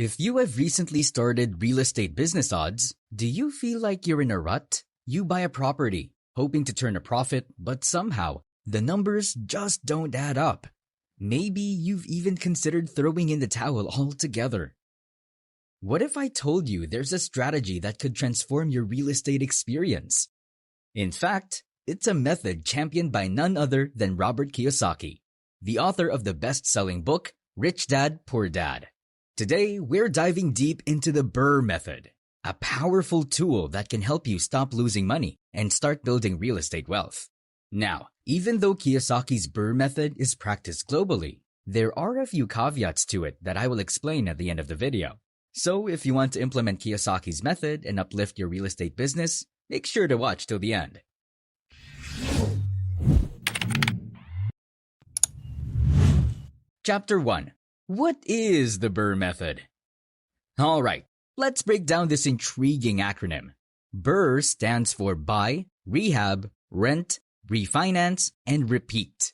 If you have recently started real estate business odds, do you feel like you're in a rut? You buy a property, hoping to turn a profit, but somehow, the numbers just don't add up. Maybe you've even considered throwing in the towel altogether. What if I told you there's a strategy that could transform your real estate experience? In fact, it's a method championed by none other than Robert Kiyosaki, the author of the best-selling book, Rich Dad, Poor Dad. Today, we're diving deep into the BRRRR method, a powerful tool that can help you stop losing money and start building real estate wealth. Now, even though Kiyosaki's BRRRR method is practiced globally, there are a few caveats to it that I will explain at the end of the video. So if you want to implement Kiyosaki's method and uplift your real estate business, make sure to watch till the end. Chapter 1. What is the BRRRR method? Alright, let's break down this intriguing acronym. BRRRR stands for Buy, Rehab, Rent, Refinance, and Repeat.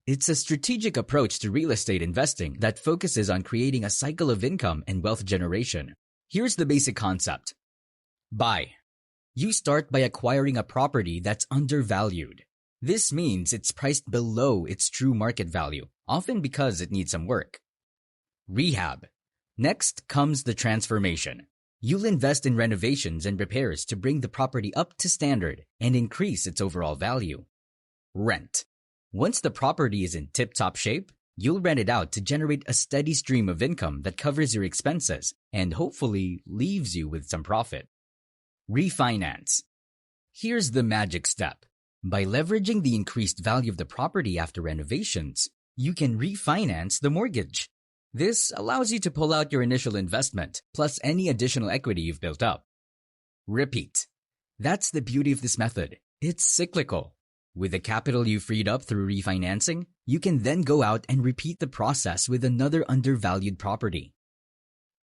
It's a strategic approach to real estate investing that focuses on creating a cycle of income and wealth generation. Here's the basic concept. Buy. You start by acquiring a property that's undervalued. This means it's priced below its true market value, often because it needs some work. Rehab. Next comes the transformation. You'll invest in renovations and repairs to bring the property up to standard and increase its overall value. Rent. Once the property is in tip-top shape, you'll rent it out to generate a steady stream of income that covers your expenses and hopefully leaves you with some profit. Refinance. Here's the magic step. By leveraging the increased value of the property after renovations, you can refinance the mortgage. This allows you to pull out your initial investment, plus any additional equity you've built up. Repeat. That's the beauty of this method. It's cyclical. With the capital you freed up through refinancing, you can then go out and repeat the process with another undervalued property.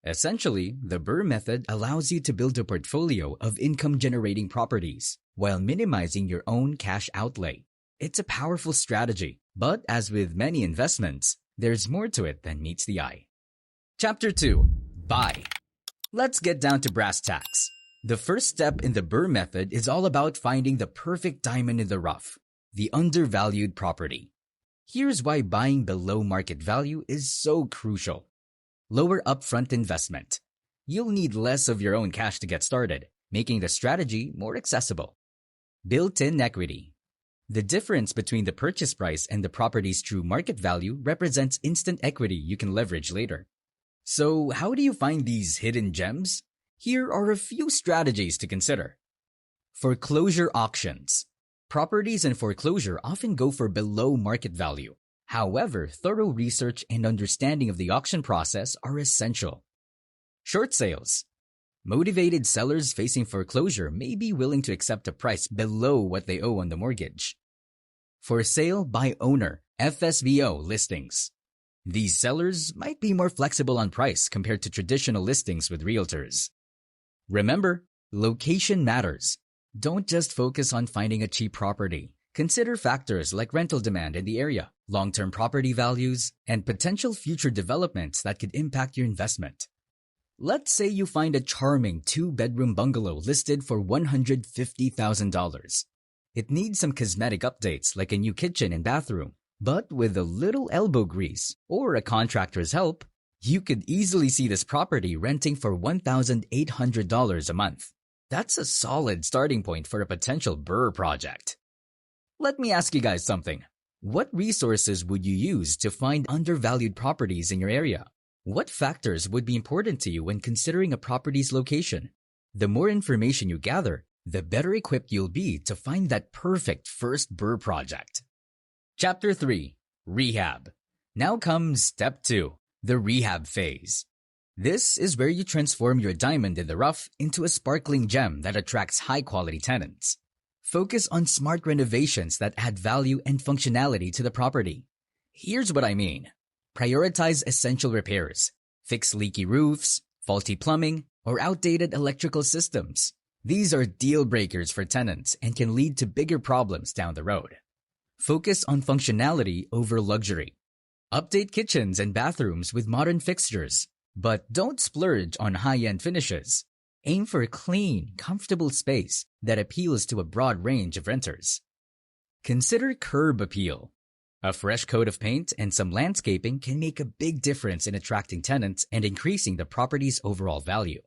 Essentially, the BRRRR method allows you to build a portfolio of income-generating properties while minimizing your own cash outlay. It's a powerful strategy, but as with many investments, there's more to it than meets the eye. Chapter 2. Buy. Let's get down to brass tacks. The first step in the BRRRR method is all about finding the perfect diamond in the rough, the undervalued property. Here's why buying below market value is so crucial. Lower upfront investment. You'll need less of your own cash to get started, making the strategy more accessible. Built-in equity. The difference between the purchase price and the property's true market value represents instant equity you can leverage later. So how do you find these hidden gems? Here are a few strategies to consider. Foreclosure auctions. Properties in foreclosure often go for below market value. However, thorough research and understanding of the auction process are essential. Short sales. Motivated sellers facing foreclosure may be willing to accept a price below what they owe on the mortgage. For sale by owner, FSBO listings. These sellers might be more flexible on price compared to traditional listings with realtors. Remember, location matters. Don't just focus on finding a cheap property. Consider factors like rental demand in the area, long-term property values, and potential future developments that could impact your investment. Let's say you find a charming 2-bedroom bungalow listed for $150,000. It needs some cosmetic updates like a new kitchen and bathroom, but with a little elbow grease or a contractor's help, you could easily see this property renting for $1,800 a month. That's a solid starting point for a potential BRRRR project. Let me ask you guys something. What resources would you use to find undervalued properties in your area? What factors would be important to you when considering a property's location? The more information you gather, the better equipped you'll be to find that perfect first BRRRR project. Chapter 3. Rehab. Now comes Step 2, the rehab phase. This is where you transform your diamond in the rough into a sparkling gem that attracts high-quality tenants. Focus on smart renovations that add value and functionality to the property. Here's what I mean. Prioritize essential repairs. Fix leaky roofs, faulty plumbing, or outdated electrical systems. These are deal breakers for tenants and can lead to bigger problems down the road. Focus on functionality over luxury. Update kitchens and bathrooms with modern fixtures. But don't splurge on high-end finishes. Aim for a clean, comfortable space that appeals to a broad range of renters. Consider curb appeal. A fresh coat of paint and some landscaping can make a big difference in attracting tenants and increasing the property's overall value.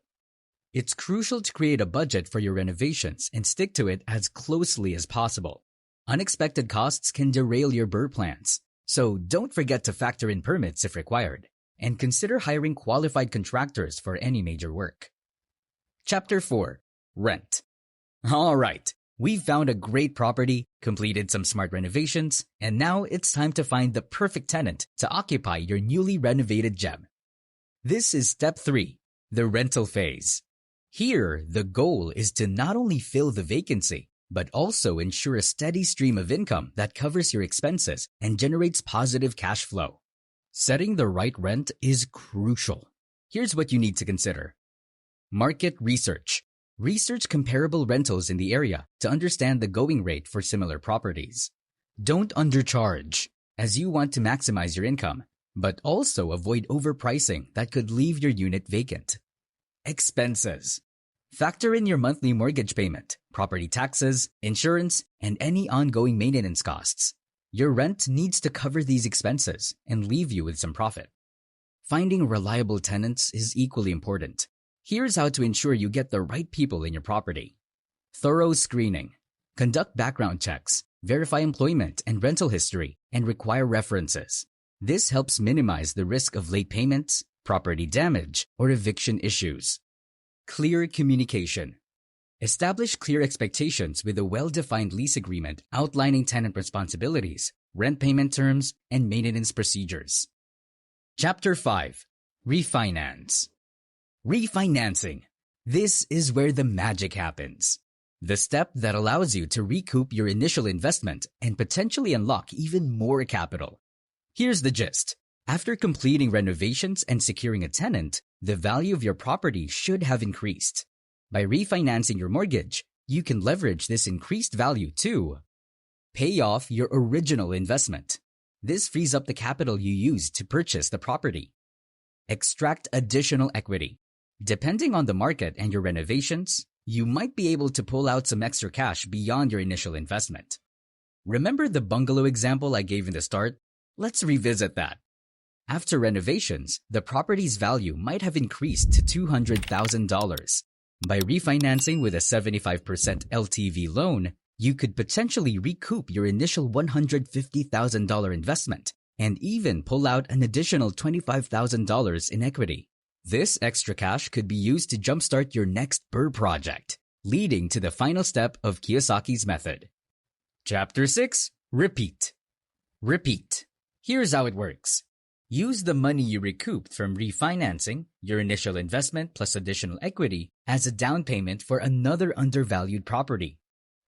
It's crucial to create a budget for your renovations and stick to it as closely as possible. Unexpected costs can derail your BRRRR plans, so don't forget to factor in permits if required, and consider hiring qualified contractors for any major work. Chapter 4. Rent. Alright, we've found a great property, completed some smart renovations, and now it's time to find the perfect tenant to occupy your newly renovated gem. This is step 3, the rental phase. Here, the goal is to not only fill the vacancy, but also ensure a steady stream of income that covers your expenses and generates positive cash flow. Setting the right rent is crucial. Here's what you need to consider. Market research. Research comparable rentals in the area to understand the going rate for similar properties. Don't undercharge, as you want to maximize your income, but also avoid overpricing that could leave your unit vacant. Expenses. Factor in your monthly mortgage payment, property taxes, insurance, and any ongoing maintenance costs. Your rent needs to cover these expenses and leave you with some profit. Finding reliable tenants is equally important. Here's how to ensure you get the right people in your property. Thorough screening. Conduct background checks, verify employment and rental history, and require references. This helps minimize the risk of late payments, property damage, or eviction issues. Clear communication. Establish clear expectations with a well-defined lease agreement outlining tenant responsibilities, rent payment terms, and maintenance procedures. Chapter 5. Refinance. Refinancing. This is where the magic happens. The step that allows you to recoup your initial investment and potentially unlock even more capital. Here's the gist. After completing renovations and securing a tenant, the value of your property should have increased. By refinancing your mortgage, you can leverage this increased value to pay off your original investment. This frees up the capital you used to purchase the property. Extract additional equity. Depending on the market and your renovations, you might be able to pull out some extra cash beyond your initial investment. Remember the bungalow example I gave in the start? Let's revisit that. After renovations, the property's value might have increased to $200,000. By refinancing with a 75% LTV loan, you could potentially recoup your initial $150,000 investment and even pull out an additional $25,000 in equity. This extra cash could be used to jumpstart your next BRRRR project, leading to the final step of Kiyosaki's method. Chapter 6. Repeat. Repeat. Here's how it works. Use the money you recouped from refinancing, your initial investment plus additional equity, as a down payment for another undervalued property.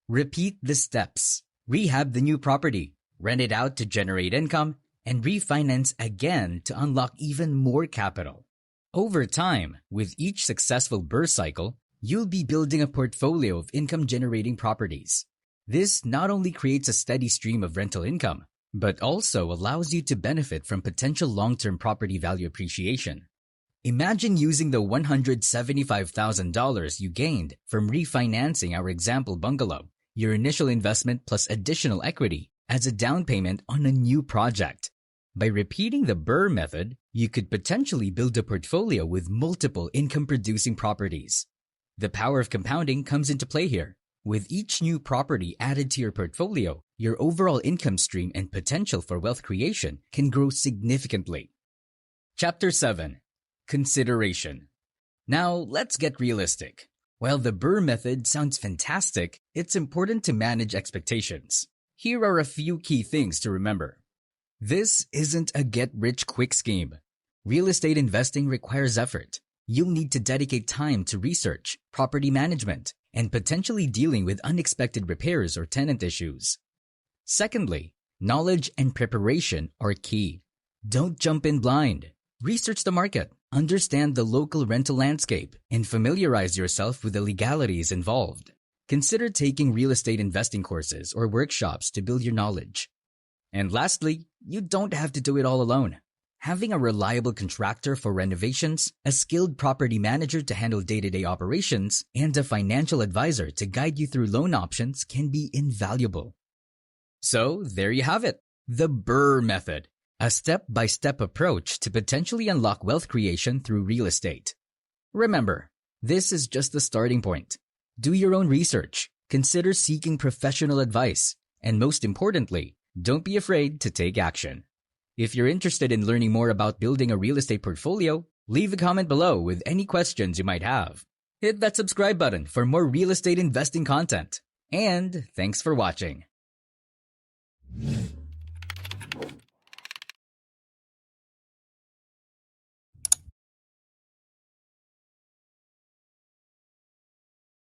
Repeat the steps. Rehab the new property, rent it out to generate income, and refinance again to unlock even more capital. Over time, with each successful BRRRR cycle, you'll be building a portfolio of income-generating properties. This not only creates a steady stream of rental income, but also allows you to benefit from potential long-term property value appreciation. Imagine using the $175,000 you gained from refinancing our example bungalow, your initial investment plus additional equity, as a down payment on a new project. By repeating the BRRRR method, you could potentially build a portfolio with multiple income-producing properties. The power of compounding comes into play here. With each new property added to your portfolio, your overall income stream and potential for wealth creation can grow significantly. Chapter 7. Consideration. Now, let's get realistic. While the BRRRR method sounds fantastic, it's important to manage expectations. Here are a few key things to remember. This isn't a get-rich-quick scheme. Real estate investing requires effort. You'll need to dedicate time to research, property management, and potentially dealing with unexpected repairs or tenant issues. Secondly, knowledge and preparation are key. Don't jump in blind. Research the market, understand the local rental landscape, and familiarize yourself with the legalities involved. Consider taking real estate investing courses or workshops to build your knowledge. And lastly, you don't have to do it all alone. Having a reliable contractor for renovations, a skilled property manager to handle day-to-day operations, and a financial advisor to guide you through loan options can be invaluable. So, there you have it, the BRRRR method, a step-by-step approach to potentially unlock wealth creation through real estate. Remember, this is just the starting point. Do your own research, consider seeking professional advice, and most importantly, don't be afraid to take action. If you're interested in learning more about building a real estate portfolio, leave a comment below with any questions you might have. Hit that subscribe button for more real estate investing content. And thanks for watching.